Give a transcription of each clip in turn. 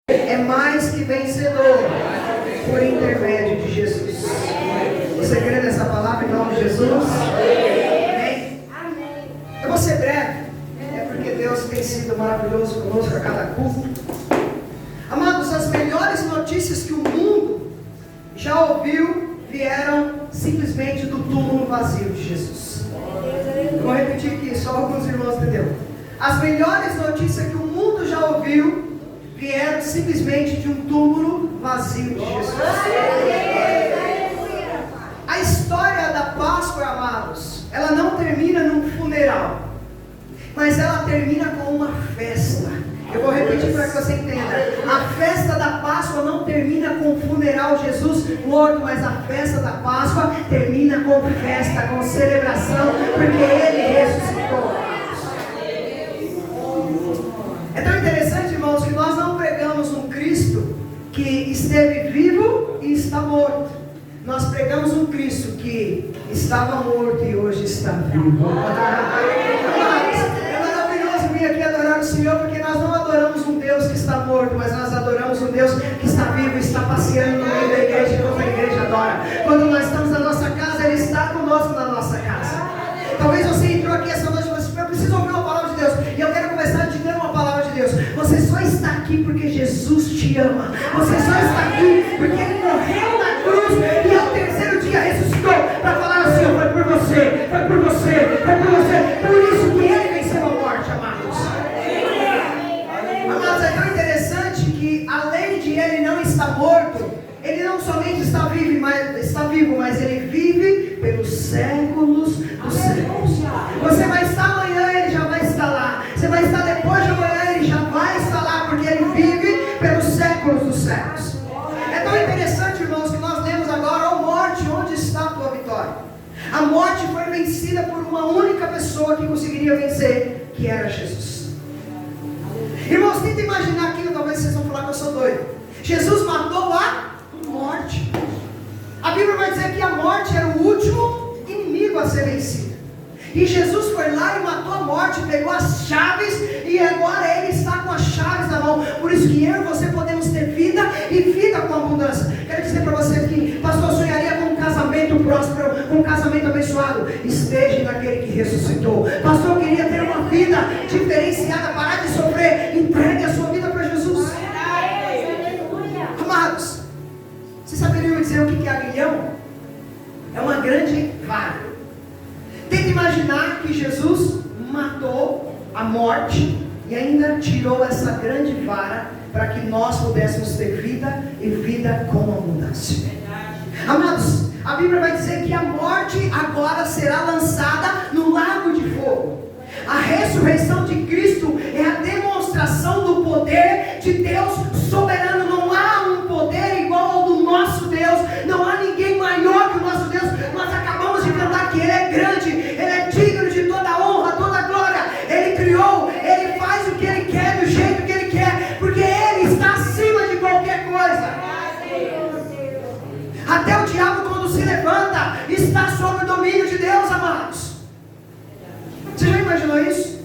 é mais que vencedor por intermédio de Jesus. Você crê nessa palavra em nome de Jesus? Amém? Eu vou ser breve, porque Deus tem sido maravilhoso conosco a cada culto. Amados, as melhores notícias que o mundo já ouviu vieram simplesmente do túmulo vazio de Jesus. Eu vou repetir aqui, só alguns irmãos entenderam. As melhores notícias que o mundo já ouviu vieram simplesmente de um túmulo vazio de Jesus. A história da Páscoa, amados, ela não termina num funeral, mas ela termina com uma festa. Eu vou repetir para que você entenda. A festa da Páscoa não termina com o funeral Jesus morto, mas a festa da Páscoa termina com festa, com celebração, porque Ele ressuscitou. É tão interessante, irmãos, que nós não pregamos um Cristo que esteve vivo e está morto. Nós pregamos um Cristo que estava morto e hoje está vivo. É maravilhoso vir aqui adorar o Senhor, porque nós não adoramos um Deus que está morto, mas nós adoramos um Deus que está vivo, está passeando no meio da igreja, e toda a igreja adora. Quando nós estamos na nossa casa, Ele está conosco na nossa casa. Talvez você entrou aqui essa noite e falou assim: eu preciso ouvir uma palavra de Deus, e eu quero começar te dando uma palavra de Deus. Você só está aqui porque Jesus te ama. Você só está aqui porque Ele morreu na cruz e ao terceiro dia ressuscitou para falar assim: foi por você, foi por você, foi por você. Por isso que Ele venceu a morte, amados. Amados, é tão interessante que além de Ele não estar morto, Ele não somente está vivo, mas Ele vive pelos séculos dos séculos. Você vai estar amanhã, Ele já vai estar lá. Você vai estar depois de amanhã, Ele já vai estar lá, porque Ele vive pelos séculos dos séculos. É tão interessante, irmãos, que nós lemos agora: ó morte, onde está a tua vitória? A morte foi vencida por uma única pessoa que conseguiria vencer, que era Jesus. Irmãos, tenta imaginar aquilo, talvez vocês vão falar que eu sou doido. Jesus matou a morte. A Bíblia vai dizer que a morte era o último inimigo a ser vencido. E Jesus foi lá e matou a morte, pegou as chaves, e agora Ele está com as chaves na mão. Por isso que eu e você podemos ter vida, e vida com abundância. Quero dizer para você que, pastor, sonharia com um casamento próspero, com um casamento abençoado. Esteja naquele que ressuscitou. Pastor, eu queria ter uma vida diferenciada, parar de sofrer. Entregue a sua vida para Jesus. Amados, vocês saberiam dizer o que é aguilhão? É uma grande vara. Tenta imaginar que Jesus matou a morte e ainda tirou essa grande vara para que nós pudéssemos ter vida e vida com abundância. Amados, a Bíblia vai dizer que a morte agora será lançada no lago de fogo. A ressurreição de Cristo é a demonstração do poder de Deus soberano. Não há um poder igual ao do nosso Deus. Não há ninguém maior que o nosso Deus. Nós acabamos de cantar que Ele é grande, Ele é digno de toda a honra, toda a glória. Ele criou, Ele faz o que Ele quer, do jeito que Ele quer, porque Ele está acima de qualquer coisa. Até o diabo, quando se levanta, está sob o domínio de Deus, amados. Você já imaginou isso?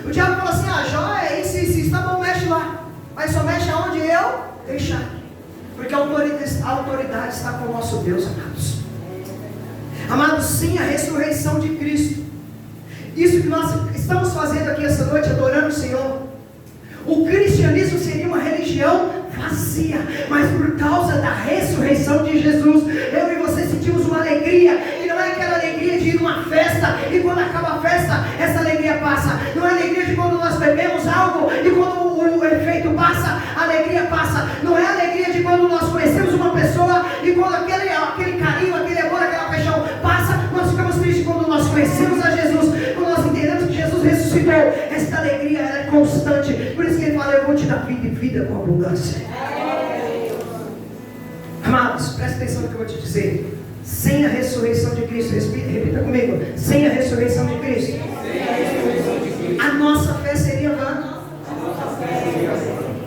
O diabo fala assim: Jó, é isso, tá bom, mexe lá. Mas só mexe aonde eu deixar. Porque a autoridade está com o nosso Deus, amados. Amados, sim, a ressurreição de Cristo. Isso que nós estamos fazendo aqui essa noite, adorando o Senhor. O cristianismo seria uma religião vazia, mas por causa da ressurreição de Jesus, eu e você sentimos uma alegria. E não é aquela alegria de ir numa festa e quando acaba a festa, essa alegria passa. Não é a alegria de quando nós bebemos algo e quando o efeito passa, a alegria passa. Não é a alegria de quando nós conhecemos uma pessoa e quando aquele carinho, aquele amor, aquela paixão passa. Nós ficamos tristes quando nós conhecemos a Jesus, quando nós entendemos que Jesus ressuscitou. Esta alegria ela é constante. Por isso que Ele fala: eu vou te dar vida e vida com abundância. Amados, presta atenção no que eu vou te dizer. Sem a ressurreição de Cristo, repita comigo: sem a ressurreição de Cristo, a nossa fé seria vã.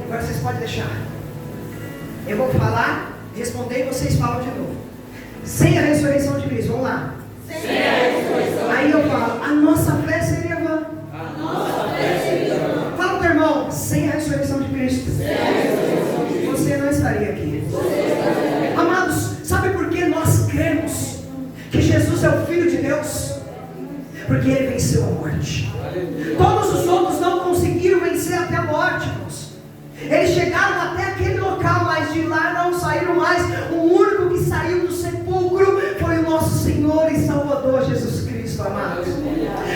Agora vocês podem deixar. Eu vou falar, responder e vocês falam de novo. Sem a ressurreição de Cristo, vamos lá. Aí eu falo: a nossa fé seria vã. Fala para o irmão: sem a ressurreição de Cristo, porque Ele venceu a morte. Todos os outros não conseguiram vencer até a morte, irmãos. Eles chegaram até aquele local, mas de lá não saíram mais. O único que saiu do sepulcro foi o nosso Senhor e Salvador Jesus Cristo, amados.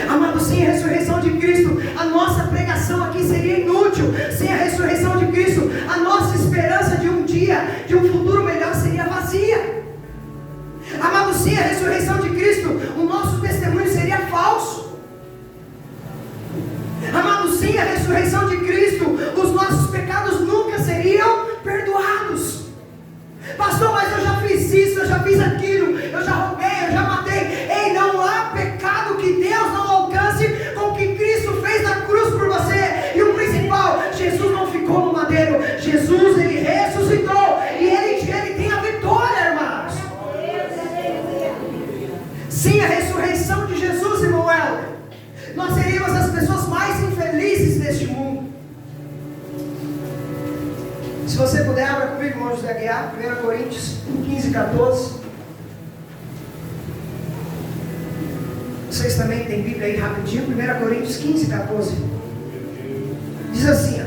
Amados, sem a ressurreição de Cristo, a nossa pregação aqui seria inútil. Sem a ressurreição de Cristo, a nossa esperança de um dia, de um futuro melhor, seria vazia. Amados, sem a ressurreição de Cristo, o nosso testemunho seria falso. Amados, sem a ressurreição de Cristo, os nossos pecados nunca seriam perdoados. Pastor, mas eu já fiz isso, eu já fiz aquilo, eu já roubei, eu já matei. Ei, não há pecado que Deus não alcance com o que Cristo fez na cruz por você. E o principal, Jesus não ficou no madeiro, Jesus, Ele ressuscitou, e Ele tem a vitória, irmãos. Sem a ressurreição de Jesus, irmão Helder, nós seríamos as pessoas mais infelizes deste mundo. Se você puder, abra comigo, irmão José Aguiar, 1 Coríntios 15, 14. Vocês também têm Bíblia aí rapidinho, 1 Coríntios 15, 14. Diz assim, ó: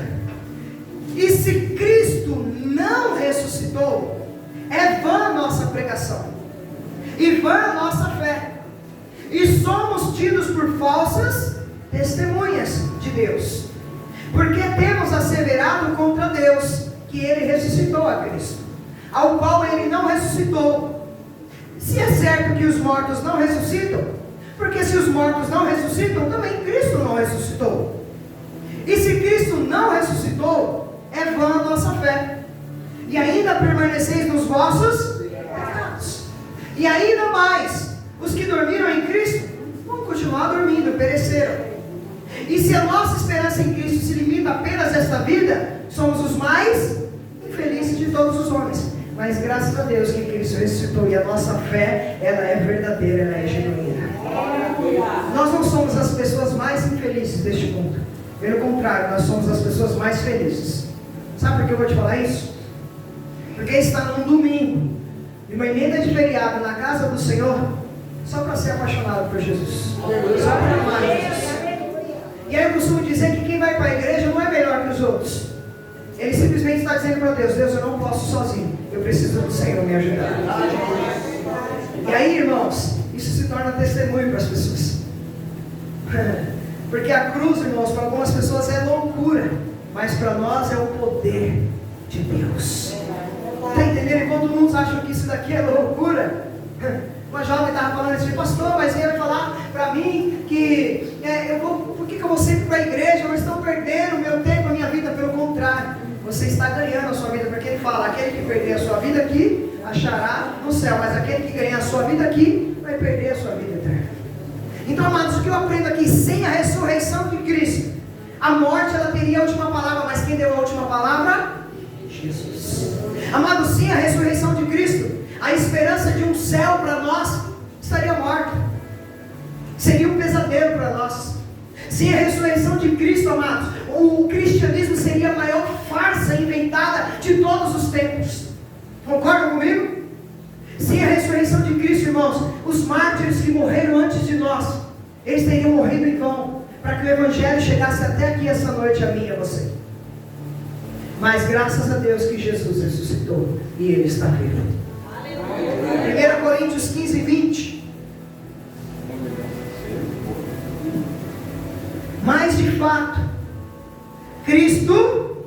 e se Cristo não ressuscitou, é vã a nossa pregação, e vã a nossa fé, e somos tidos por falsas testemunhas de Deus, porque temos asseverado contra Deus que Ele ressuscitou a Cristo, ao qual Ele não ressuscitou. Se é certo que os mortos não ressuscitam, porque se os mortos não ressuscitam, também Cristo não ressuscitou. E se Cristo não ressuscitou, é vã a nossa fé, e ainda permaneceis nos vossos pecados. E ainda mais, os que dormiram em Cristo vão continuar dormindo, pereceram. E se a nossa esperança em Cristo se limita apenas a esta vida, somos os mais infelizes de todos os homens. Mas graças a Deus que Cristo ressuscitou, e a nossa fé, ela é verdadeira, ela é genuína. Nós não somos as pessoas mais infelizes deste mundo. Pelo contrário, nós somos as pessoas mais felizes. Sabe por que eu vou te falar isso? Porque está num domingo, de uma emenda de feriado na casa do Senhor, só para ser apaixonado por Jesus, só para amar Jesus. E aí eu costumo dizer que quem vai para a igreja não é melhor que os outros. Ele simplesmente está dizendo para Deus: Deus, eu não posso sozinho, eu preciso do Senhor me ajudar. E aí, irmãos, isso se torna testemunho para as pessoas. Porque a cruz, irmãos, para algumas pessoas é loucura, mas para nós é o poder de Deus. Está entendendo? Enquanto muitos acham que isso daqui é loucura, uma jovem estava falando assim: pastor, mas ele vai falar para mim que por que eu vou sempre para a igreja? Eu estou perdendo o meu tempo, a minha vida. Pelo contrário, você está ganhando a sua vida, porque ele fala: aquele que perder a sua vida aqui, achará no céu, mas aquele que ganhar a sua vida aqui, vai perder a sua vida eterna. Então, amados, o que eu aprendo aqui? Sem a ressurreição de Cristo, a morte ela teria a última palavra, mas quem deu a última palavra? Jesus. Amados, sem a ressurreição de Cristo, a esperança de um céu para nós estaria morta, seria um pesadelo para nós. Sem a ressurreição de Cristo, amados, o cristianismo seria a maior farsa inventada de todos os tempos. Concordam comigo? Sem a ressurreição de Cristo, irmãos, os mártires que morreram antes de nós, eles teriam morrido em vão, para que o Evangelho chegasse até aqui essa noite, a mim e a você. Mas graças a Deus que Jesus ressuscitou e Ele está vivo. 1 Coríntios 15, 20. Mas de fato, Cristo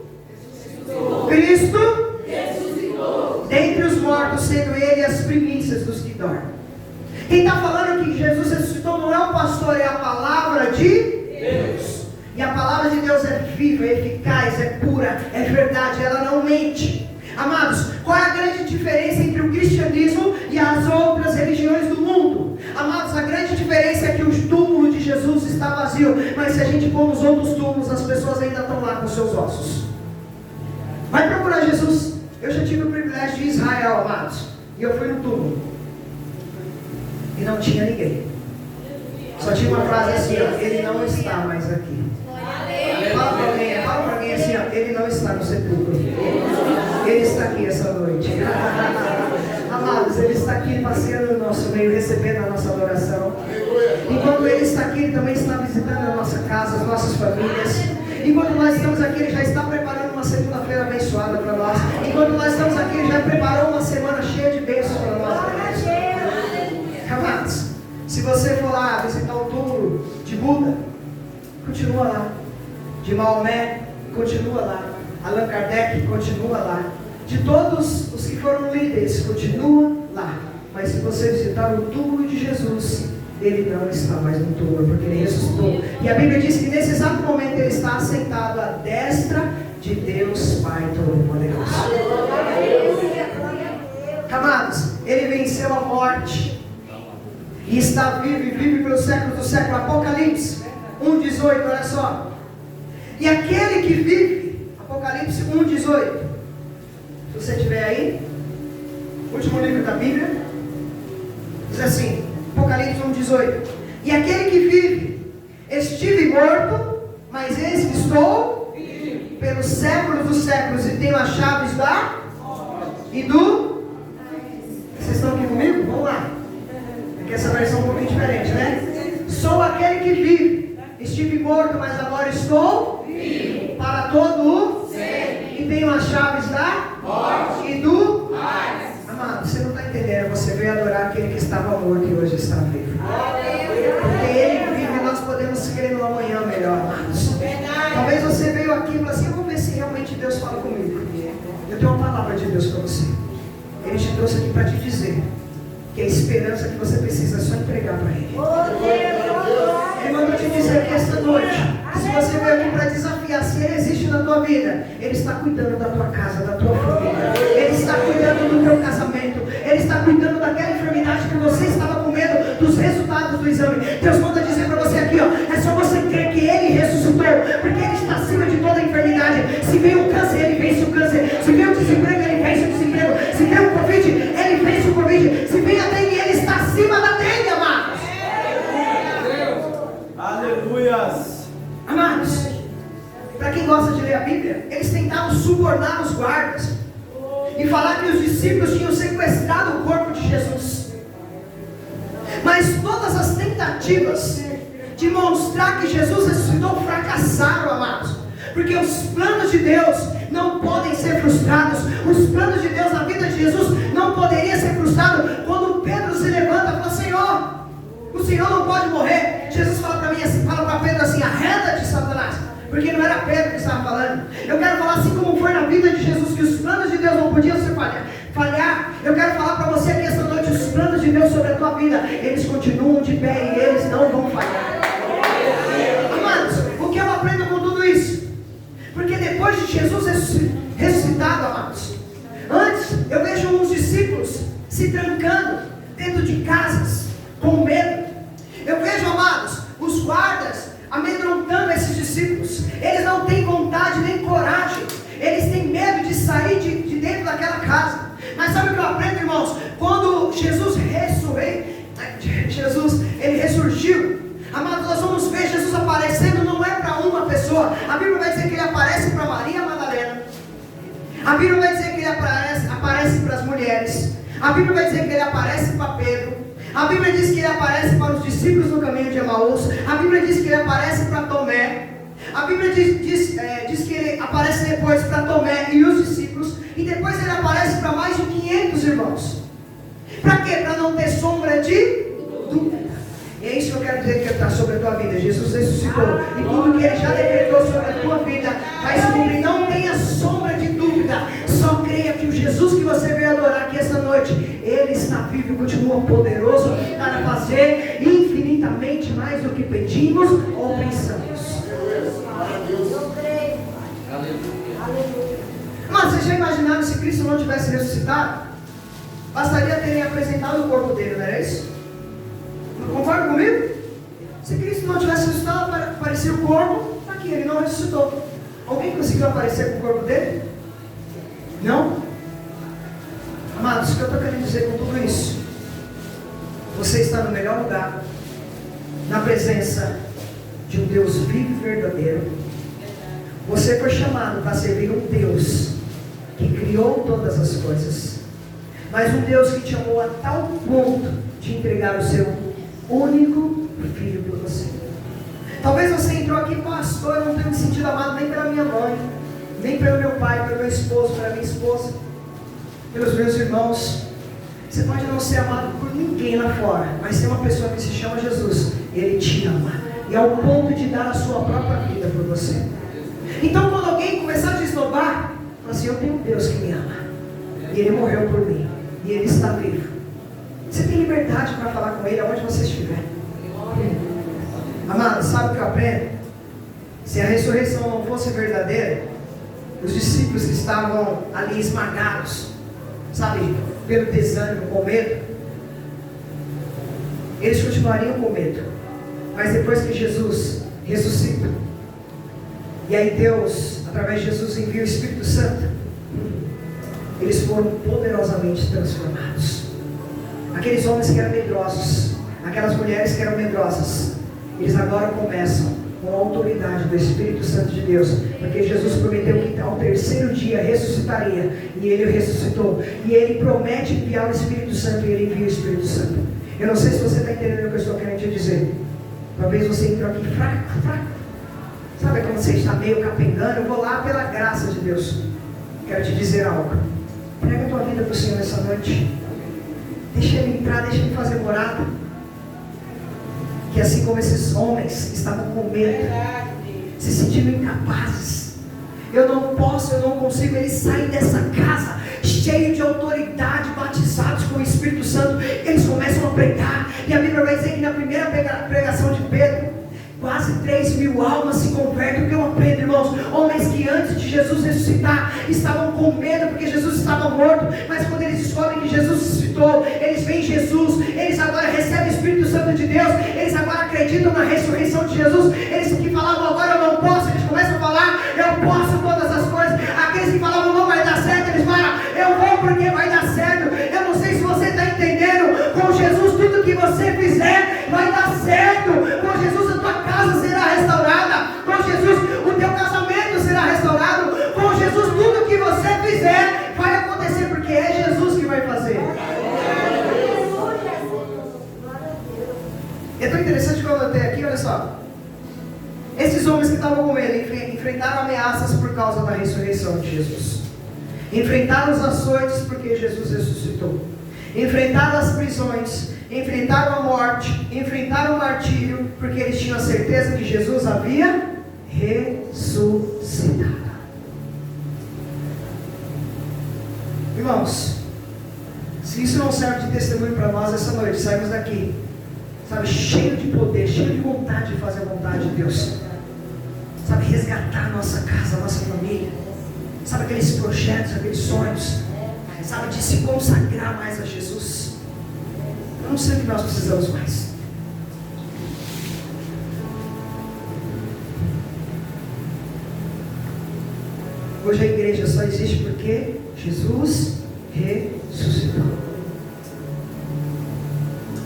ressuscitou dentre os mortos, sendo Ele as primícias dos que dormem. Quem está falando que Jesus ressuscitou não é o pastor, é a palavra de Deus. E a palavra de Deus é viva, é eficaz, é pura, é verdade, ela não mente. Amados, qual é a grande diferença entre o cristianismo e as outras religiões do mundo? Amados, a grande diferença é que o túmulo de Jesus está vazio, mas se a gente for nos outros túmulos, as pessoas ainda estão lá com seus ossos. Vai procurar Jesus. Eu já tive o privilégio de Israel, amados, e eu fui no túmulo e não tinha ninguém. Só tinha uma frase assim, ó: Ele não está mais aqui. Fala para alguém assim, ó: Ele não está no sepulcro, Ele está aqui essa noite. Amados, Ele está aqui passeando no nosso meio, recebendo a nossa adoração. Enquanto Ele está aqui, aqui, Ele também está visitando a nossa casa, as nossas famílias. Enquanto nós estamos aqui, Ele já está preparando uma segunda-feira abençoada para nós. Enquanto nós estamos aqui, Ele já preparou uma semana cheia de bênçãos para nós. Amados, se você for lá visitar o túmulo de Buda, continua lá. De Maomé, continua lá. Allan Kardec, continua lá. De todos os que foram líderes, continua lá. Mas se você visitar o túmulo de Jesus, Ele não está mais no túmulo, porque Ele ressuscitou. E a Bíblia diz que nesse exato momento Ele está assentado à destra de Deus Pai Todo-Poderoso. Amados, Ele venceu a morte e está vivo e vive pelos séculos do século. Apocalipse 1,18, olha só. E aquele que vive, Apocalipse 1,18. Se você estiver aí, último livro da Bíblia, diz assim, Apocalipse 1,18. E aquele que vive, estive morto, mas eis que estou pelos séculos dos séculos e tenho as chaves da e do. Vocês estão aqui comigo? Vamos lá. Porque essa versão é um pouquinho diferente, né? Sou aquele que vive, estive morto, mas agora estou vivo para todo o e tenho as chaves da morte e do. Amado, você não está entendendo. Você veio adorar aquele que estava morto e hoje está vivo. Porque Ele vive e nós podemos crer no amanhã melhor, amados. Talvez você veio aqui e falou assim: eu vou ver se realmente Deus fala comigo. Eu tenho uma palavra de Deus para você. Ele te trouxe aqui para te dizer que a esperança que você precisa é só entregar para Ele. Ele mandou te dizer que esta noite, se você veio aqui para desafiar, se Ele existe na tua vida, Ele está cuidando da tua casa, da tua família. Ele está cuidando do teu casamento. Ele está cuidando daquela enfermidade que você estava com medo dos resultados do exame. Deus manda dizer para você aqui, ó, é só você crer que Ele ressuscitou, porque Ele está acima de toda a enfermidade. Se veio o câncer, Ele vence o câncer. Se veio o desemprego, Ele vence o desemprego. Se veio o Covid, Ele vence o Covid. Se veio a dengue, Ele está acima da dengue, amados. Aleluias. Amados, para quem gosta de ler a Bíblia, eles tentavam subornar os guardas e falar que os discípulos tinham sequestrado o corpo de Jesus. Mas todas as tentativas de mostrar que Jesus ressuscitou fracassaram, amados. Porque os planos de Deus não podem ser frustrados. Os planos de Deus na vida de Jesus não poderiam ser frustrados. Quando Pedro se levanta e fala: Senhor, o Senhor não pode morrer. Jesus fala para mim assim, fala para Pedro assim: arreda-te, Satanás. Porque não era Pedro que estava falando. Eu quero falar assim como foi na vida de Jesus, que os planos de Deus não podiam ser falhar. Eu quero falar para você aqui esta noite: os planos de Deus sobre a tua vida, eles continuam de pé e eles não vão falhar. Amados, o que eu aprendo com tudo isso? Porque depois de Jesus ressuscitado, amados, antes eu vejo uns discípulos se trancando dentro de casas com medo. Eu vejo, amados, os guardas amedrontando esses discípulos. Eles não têm vontade nem coragem. Eles têm medo de sair de dentro daquela casa. Mas sabe o que eu aprendo, irmãos? Quando Jesus ele ressurgiu, amados, nós vamos ver Jesus aparecendo. Não é para uma pessoa. A Bíblia vai dizer que Ele aparece para Maria Madalena. A Bíblia vai dizer que Ele aparece para as mulheres. A Bíblia vai dizer que Ele aparece para Pedro. A Bíblia diz que Ele aparece para os discípulos no caminho de Emaús. A Bíblia diz que Ele aparece para Tomé. A Bíblia diz que Ele aparece depois para Tomé e os discípulos. E depois Ele aparece para mais de 500 irmãos. Para quê? Para não ter sombra de dúvida. E é isso que eu quero dizer que está sobre a tua vida. Jesus ressuscitou. E tudo que Ele já decretou sobre a tua vida vai se cumprir. Não tenha sombra de dúvida. Só creia que o Jesus que você veio adorar aqui esta noite, Ele está vivo e continua poderoso para fazer infinitamente mais do que pedimos ou pensamos. Mas vocês já imaginaram se Cristo não tivesse ressuscitado? Bastaria terem apresentado o corpo dele, não era isso? Concorda comigo? Se Cristo não tivesse ressuscitado, aparecia o corpo, está aqui, Ele não ressuscitou. Alguém conseguiu aparecer com o corpo dele? Não? Amados, o que eu estou querendo dizer com tudo isso? Você está no melhor lugar, na presença de um Deus vivo e verdadeiro. Você foi chamado para servir um Deus que criou todas as coisas, mas um Deus que te amou a tal ponto de entregar o seu único filho por você. Talvez você entrou aqui, pastor, eu não tenho me sentido amado nem pela minha mãe, nem pelo meu pai, pelo meu esposo, pela minha esposa, pelos meus irmãos. Você pode não ser amado por ninguém lá fora, mas tem uma pessoa que se chama Jesus, Ele te ama, e ao ponto de dar a sua própria vida por você. Então quando alguém começar a te esnobar, fala assim: eu tenho um Deus que me ama, e Ele morreu por mim, e Ele está vivo. Você tem liberdade para falar com Ele aonde você estiver. Amado, sabe o que eu aprendo? Se a ressurreição não fosse verdadeira, os discípulos que estavam ali esmagados, sabe, pelo desânimo, com medo, eles continuariam com medo. Mas depois que Jesus ressuscita, e aí Deus, através de Jesus, envia o Espírito Santo, eles foram poderosamente transformados. Aqueles homens que eram medrosos, aquelas mulheres que eram medrosas, eles agora começam com a autoridade do Espírito Santo de Deus, porque Jesus prometeu que ao terceiro dia ressuscitaria, e Ele ressuscitou, e Ele promete enviar o Espírito Santo, e Ele envia o Espírito Santo. Eu não sei se você está entendendo o que eu estou querendo te dizer. Talvez você entrou aqui fraco, sabe quando você está meio capengando? Eu vou lá pela graça de Deus. Quero te dizer algo: entrega a tua vida para o Senhor nessa noite, deixa Ele entrar, deixa Ele fazer morada. Que assim como esses homens estavam com medo, se sentindo incapazes, eu não posso, eu não consigo, eles saem dessa casa cheios de autoridade, batizados com o Espírito Santo, eles começam a pregar, e a Bíblia vai dizer que na primeira pregação de Pedro, quase 3.000 almas se convertem. O que eu aprendo, irmãos? Homens que antes de Jesus ressuscitar estavam com medo porque Jesus estava morto, mas quando eles descobrem que Jesus ressuscitou, eles veem Jesus, eles agora recebem o Espírito Santo de Deus, eles agora acreditam na ressurreição de Jesus. Eles que falavam agora eu não posso, eles começam a falar eu posso todas as coisas. Aqueles que falavam não vai dar certo, eles falam eu vou porque vai dar certo. Eu não sei se você está entendendo, com Jesus tudo que você fizer vai dar certo. Com Jesus a tua casa será restaurada, com Jesus o teu casamento será restaurado, com Jesus tudo que você fizer vai acontecer, porque é Jesus que vai fazer. É tão interessante que eu anotei aqui, olha só. Esses homens que estavam com ele enfrentaram ameaças por causa da ressurreição de Jesus, enfrentaram os açoites porque Jesus ressuscitou, enfrentaram as prisões, enfrentaram a morte, enfrentaram o martírio, porque eles tinham a certeza que Jesus havia ressuscitado. Irmãos, se isso não serve de testemunho para nós essa noite, saímos daqui, sabe, cheio de poder, cheio de vontade de fazer a vontade de Deus, sabe, resgatar a nossa casa, a nossa família, sabe, aqueles projetos, aqueles sonhos, sabe, de se consagrar mais a Jesus. Eu não sei o que nós precisamos mais. Hoje a igreja só existe porque Jesus ressuscitou.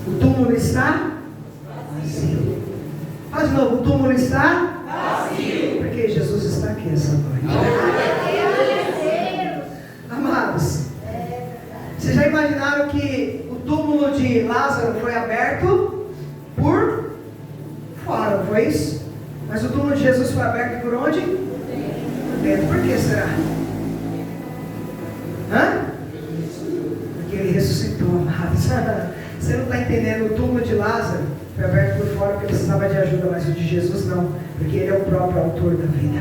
O túmulo está vazio. Fala de novo, o túmulo está vazio. Porque Jesus está aqui essa noite. Amados, vocês já imaginaram que o túmulo de Lázaro foi aberto por fora, não foi isso? Mas o túmulo de Jesus foi aberto por onde? Dentro. Por que será? Porque ele ressuscitou, amados. Você não está entendendo? O túmulo de Lázaro foi aberto por fora porque precisava de ajuda, mas o de Jesus não, porque ele é o próprio autor da vida.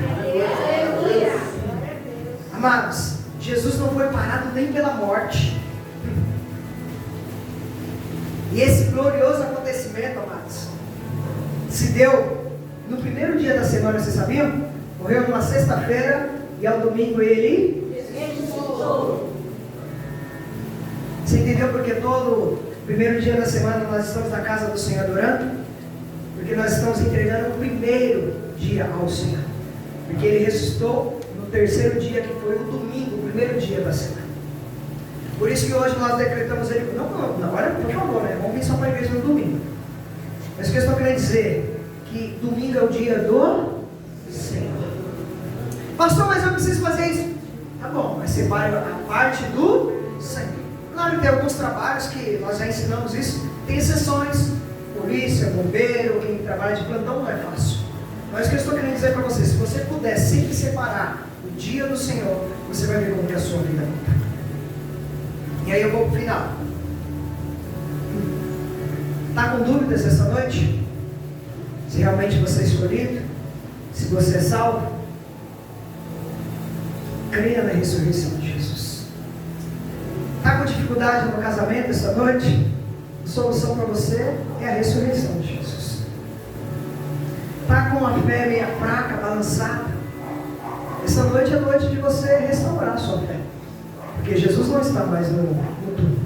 Amados, Jesus não foi parado nem pela morte. E esse glorioso acontecimento, amados, se deu no primeiro dia da semana, vocês sabiam? Morreu numa sexta-feira e ao domingo ele ressuscitou. Você entendeu porque todo primeiro dia da semana nós estamos na casa do Senhor adorando? Porque nós estamos entregando o primeiro dia ao Senhor. Porque Ele ressuscitou no terceiro dia, que foi o domingo, o primeiro dia da semana. Por isso que hoje nós decretamos Ele. Não, olha, por favor, né? Vamos vir só para a igreja no domingo. Mas o que eu estou querendo dizer? Que domingo é o dia do Senhor. Pastor, mas eu preciso fazer isso. Tá bom, mas separe a parte do Senhor. Claro que tem alguns trabalhos que nós já ensinamos isso, tem exceções, polícia, bombeiro, quem trabalha de plantão não é fácil. Mas o que eu estou querendo dizer para você, se você puder sempre separar o dia do Senhor, você vai ver como que a sua vida muda. E aí eu vou para o final. Está com dúvidas essa noite? Se realmente você é escolhido? Se você é salvo? Creia na ressurreição de Jesus. Está com dificuldade no casamento essa noite? A solução para você é a ressurreição de Jesus. Está com a fé meia fraca, balançada? Essa noite é a noite de você restaurar a sua fé. Porque Jesus não está mais no túmulo.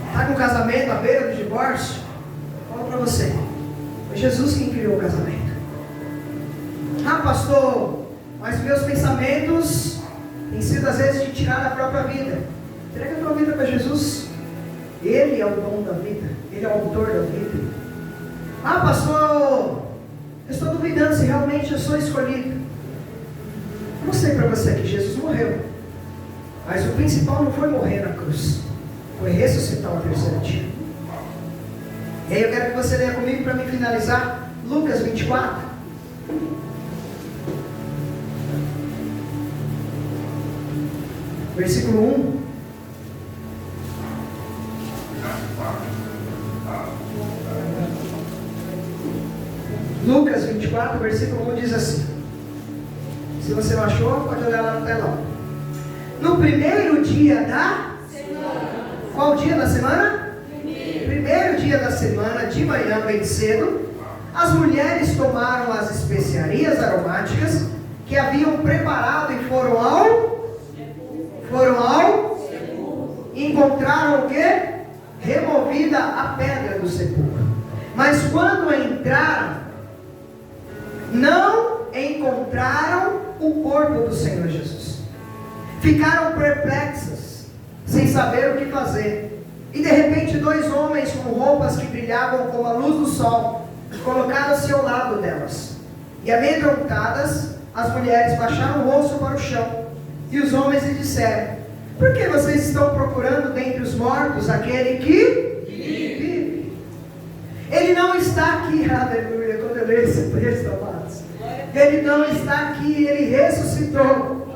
Está com o casamento à beira do divórcio? Fala para você. Foi Jesus quem criou o casamento. Ah, pastor, mas meus pensamentos têm sido às vezes de tirar a própria vida. Entrega a tua vida para Jesus. Ele é o dono da vida. Ele é o autor da vida. Ah, pastor, eu estou duvidando se realmente eu sou escolhido. Eu mostrei para você que Jesus morreu. Mas o principal não foi morrer na cruz. Foi ressuscitar o terceiro dia. E aí eu quero que você leia comigo para me finalizar. Lucas 24. Versículo 1. Lucas 24, versículo 1 diz assim. Se você não achou, pode olhar lá no telão. No primeiro dia da semana. Qual dia da semana? Primeiro dia da semana, de manhã bem cedo, as mulheres tomaram as especiarias aromáticas que haviam preparado e foram ao encontraram o quê? Removida a pedra do sepulcro. Mas quando entraram, não encontraram o corpo do Senhor Jesus. Ficaram perplexas, sem saber o que fazer. E de repente 2 homens com roupas que brilhavam como a luz do sol colocaram-se ao lado delas. E amedrontadas, as mulheres baixaram o rosto para o chão. E os homens lhe disseram: por que vocês estão procurando dentre os mortos aquele que vive? Ele não está aqui, aleluia, quando eu leio esse texto, amados. Ele não está aqui, ele ressuscitou.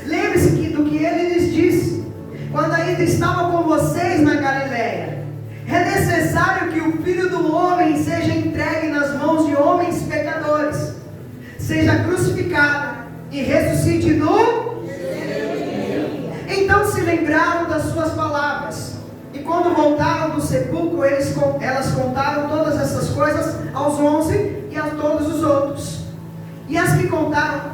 Lembre-se do que ele lhes disse, quando ainda estava com vocês na Galileia: é necessário que o Filho do Homem seja entregue nas mãos de homens pecadores, seja crucificado e ressuscite no... Então se lembraram das suas palavras, e quando voltaram do sepulcro, elas contaram todas essas coisas aos 11 e a todos os outros. E as que contaram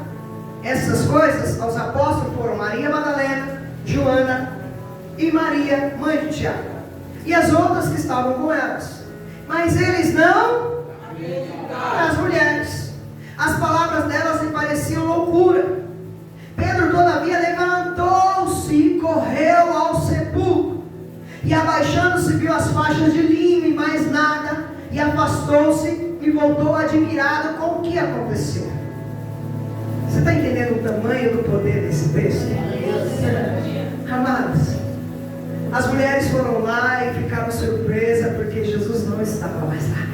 essas coisas aos apóstolos foram Maria Madalena, Joana e Maria, mãe de Tiago, e as outras que estavam com elas. Mas eles não acreditaram. As mulheres, as palavras delas lhe pareciam loucura. Pedro todavia levantou-se e correu ao sepulcro, e abaixando-se viu as faixas de linho e mais nada, e afastou-se e voltou admirado com o que aconteceu. Você está entendendo o tamanho do poder desse texto? Amados, as mulheres foram lá e ficaram surpresas porque Jesus não estava mais lá.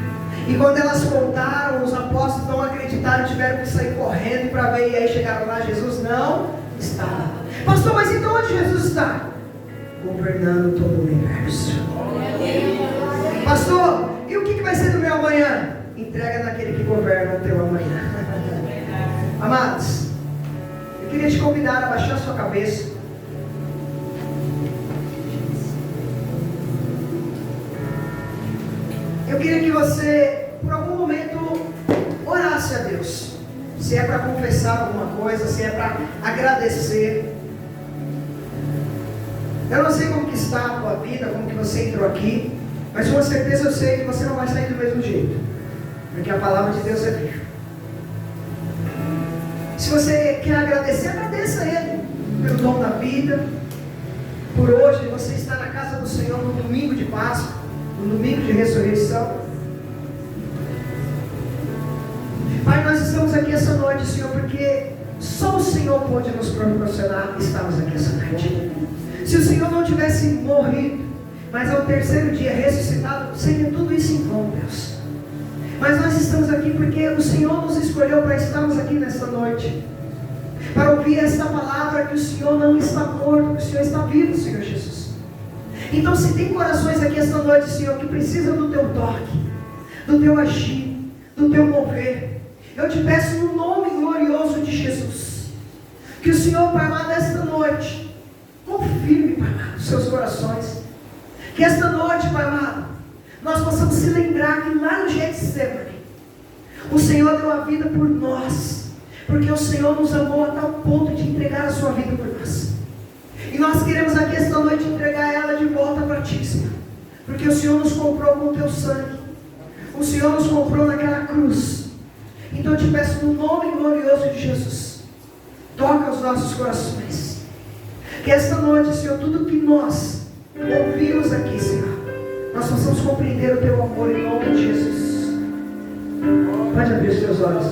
E quando elas contaram, os apóstolos não acreditaram, tiveram que sair correndo para ver. E aí chegaram lá, Jesus não estava. Pastor, mas então onde Jesus está? Governando todo o universo. Pastor, e o que vai ser do meu amanhã? Entrega naquele que governa o teu amanhã. Amados, eu queria te convidar a baixar sua cabeça. Eu queria que você, por algum momento, orasse a Deus. Se é para confessar alguma coisa, se é para agradecer. Eu não sei como que está a tua vida, como que você entrou aqui, mas com certeza eu sei que você não vai sair do mesmo jeito, porque a palavra de Deus é viva. Se você quer agradecer, agradeça a Ele pelo dom da vida, por hoje você está na casa do Senhor no domingo de Páscoa, no domingo de ressurreição. Pai, nós estamos aqui essa noite, Senhor, porque só o Senhor pode nos proporcionar estarmos aqui essa noite. Se o Senhor não tivesse morrido, mas ao terceiro dia ressuscitado, seria tudo isso em vão, Deus. Mas nós estamos aqui porque o Senhor nos escolheu para estarmos aqui nesta noite, para ouvir esta palavra que o Senhor não está morto, que o Senhor está vivo, Senhor Jesus. Então, se tem corações aqui esta noite, Senhor, que precisam do Teu toque, do Teu agir, do Teu mover, eu te peço no nome glorioso de Jesus, que o Senhor, Pai amado, esta noite, confirme, Pai amado, os seus corações. Que esta noite, Pai amado, nós possamos se lembrar que lá no Getsemane, o Senhor deu a vida por nós, porque o Senhor nos amou a tal ponto de entregar a sua vida por nós. E nós queremos aqui esta noite entregar ela de volta para Ti, Senhor, porque o Senhor nos comprou com o Teu sangue, o Senhor nos comprou naquela cruz. Então eu te peço no nome glorioso de Jesus, toca os nossos corações, que esta noite, Senhor, tudo que nós ouvimos aqui, Senhor, nós possamos compreender o Teu amor em nome de Jesus. Pode abrir os teus olhos.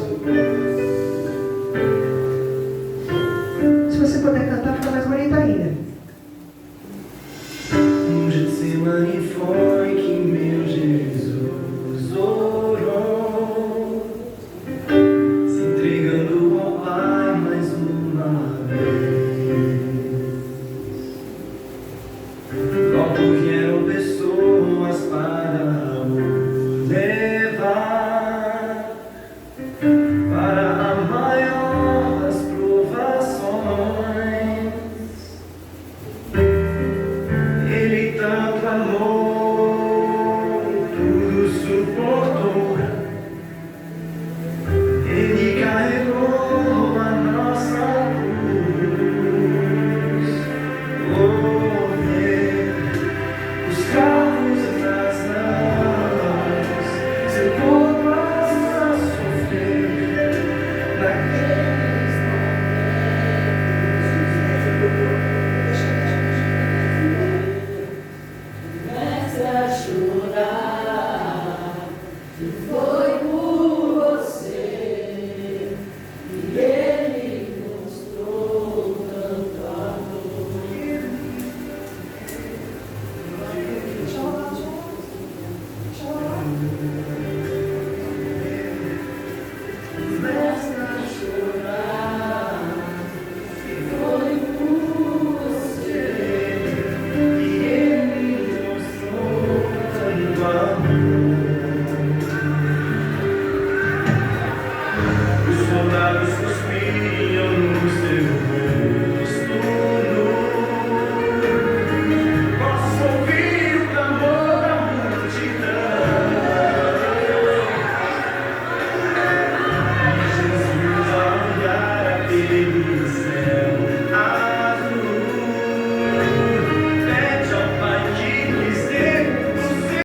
Se você puder cantar, fica mais bonito ainda. Getsemane foi